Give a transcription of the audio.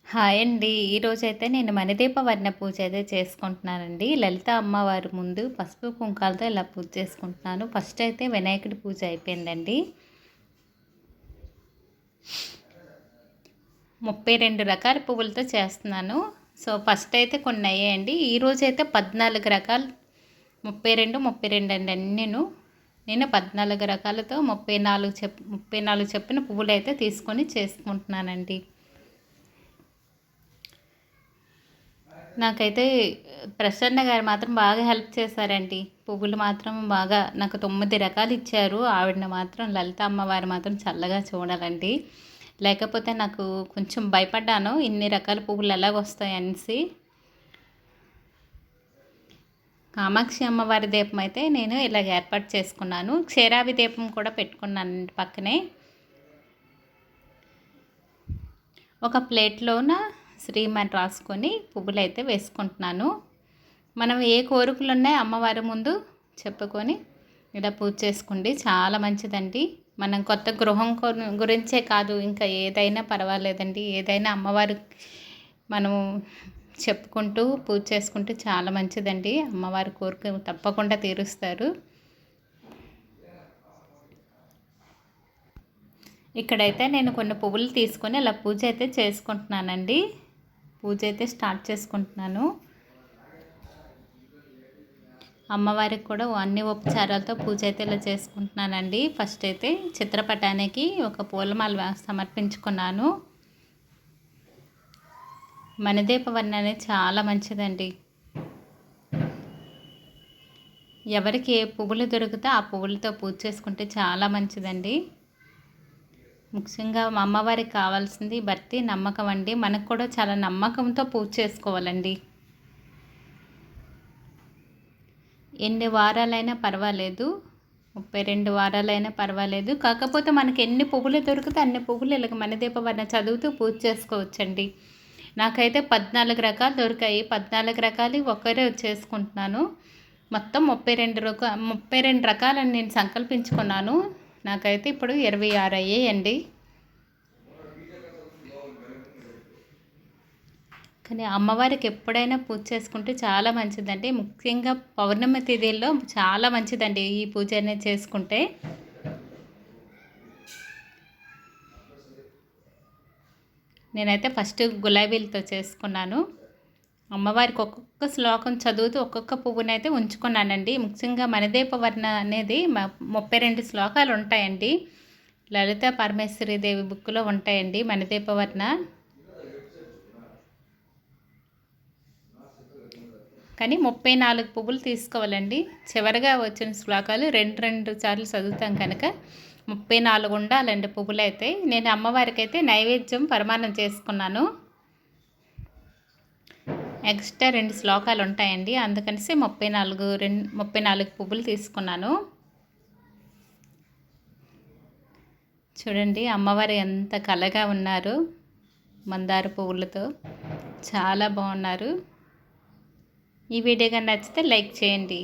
Hi అండి. ఈరోజైతే నేను మణిదీపవర్ణ పూజ అయితే చేసుకుంటున్నానండి. లలిత అమ్మవారి ముందు పసుపు కుంకాలతో ఇలా పూజ చేసుకుంటున్నాను. ఫస్ట్ అయితే వినాయకుడి పూజ అయిపోయిందండి. 32 రకాల పువ్వులతో చేస్తున్నాను. సో ఫస్ట్ అయితే కొన్ని అయ్యాయండి. ఈరోజైతే 14 రకాలు 32 అండి అన్నీను. నేను 14 రకాలతో 34 చెప్పిన పువ్వులు అయితే తీసుకొని చేసుకుంటున్నానండి. నాకైతే ప్రసన్న గారు మాత్రం బాగా హెల్ప్ చేశారండి. పువ్వులు మాత్రం బాగా నాకు 9 రకాలు ఇచ్చారు. ఆవిడని మాత్రం లలిత అమ్మవారు మాత్రం చల్లగా చూడాలండి. లేకపోతే నాకు కొంచెం భయపడ్డాను ఇన్ని రకాల పువ్వులు ఎలాగొస్తాయి అనేసి. కామాక్షి అమ్మవారి దీపం అయితే నేను ఇలాగ ఏర్పాటు చేసుకున్నాను. క్షీరావి దీపం కూడా పెట్టుకున్నానండి పక్కనే. ఒక ప్లేట్లోన శ్రీమని రాసుకొని పువ్వులైతే వేసుకుంటున్నాను. మనం ఏ కోరికలు ఉన్నాయో అమ్మవారి ముందు చెప్పుకొని ఇలా పూజ చేసుకోండి, చాలా మంచిదండి. మనం కొత్త గృహం గురించే కాదు, ఇంకా ఏదైనా పర్వాలేదండి. ఏదైనా అమ్మవారు మనం చెప్పుకుంటూ పూజ చేసుకుంటే చాలా మంచిదండి. అమ్మవారి కోరిక తప్పకుండా తీరుస్తారు. ఇక్కడైతే నేను కొన్ని పువ్వులు తీసుకొని అలా పూజ అయితే చేసుకుంటున్నానండి. పూజ అయితే స్టార్ట్ చేసుకుంటున్నాను. అమ్మవారికి కూడా అన్ని ఉపచారాలతో పూజ అయితే ఇలా చేసుకుంటున్నానండి. ఫస్ట్ అయితే చిత్రపటానికి ఒక పూలమాల సమర్పించుకున్నాను. మణిదీపవర్ణ అనేది చాలా మంచిదండి. ఎవరికి ఏ పువ్వులు దొరికితే ఆ పువ్వులతో పూజ చేసుకుంటే చాలా మంచిదండి. ముఖ్యంగా మా అమ్మవారికి కావాల్సింది భక్తి, నమ్మకం అండి. మనకు కూడా చాలా నమ్మకంతో పూజ చేసుకోవాలండి. ఎన్ని వారాలైనా పర్వాలేదు, 32 వారాలైనా పర్వాలేదు. కాకపోతే మనకి ఎన్ని పువ్వులు దొరికితే అన్ని పువ్వులు ఇలాగ మణిదీపవర్ణ చదువుతూ పూజ చేసుకోవచ్చండి. నాకైతే 14 రకాలు దొరికాయి. 14 రకాలు ఒక్కరే చేసుకుంటున్నాను. మొత్తం 32 రకాలని నేను సంకల్పించుకున్నాను. నాకైతే ఇప్పుడు 26 అయ్యాయండి. కానీ అమ్మవారికి ఎప్పుడైనా పూజ చేసుకుంటే చాలా మంచిదండి. ముఖ్యంగా పౌర్ణమి తిథిల్లో చాలా మంచిదండి ఈ పూజ అనేది చేసుకుంటే. నేనైతే ఫస్ట్ గులాబీలతో చేసుకున్నాను. అమ్మవారికి ఒక్కొక్క శ్లోకం చదువుతూ ఒక్కొక్క పువ్వునైతే ఉంచుకున్నానండి. ముఖ్యంగా మణిదీపవర్ణ అనేది 32 శ్లోకాలు ఉంటాయండి. లలిత పరమేశ్వరి దేవి బుక్లో ఉంటాయండి మణిదీపవర్ణ. కానీ 34 పువ్వులు తీసుకోవాలండి. చివరిగా వచ్చిన శ్లోకాలు రెండు సార్లు చదువుతాం కనుక 34 ఉండాలండి పువ్వులు అయితే. నేను అమ్మవారికి అయితే నైవేద్యం పరమాన్నం చేసుకున్నాను. ఎక్స్ట్రా 2 శ్లోకాలు ఉంటాయండి, అందుకనిసి 34 పువ్వులు తీసుకున్నాను. చూడండి అమ్మవారు ఎంత కళగా ఉన్నారు మందార పువ్వులతో, చాలా బాగున్నారు. ఈ వీడియో కానీ నచ్చితే లైక్ చేయండి.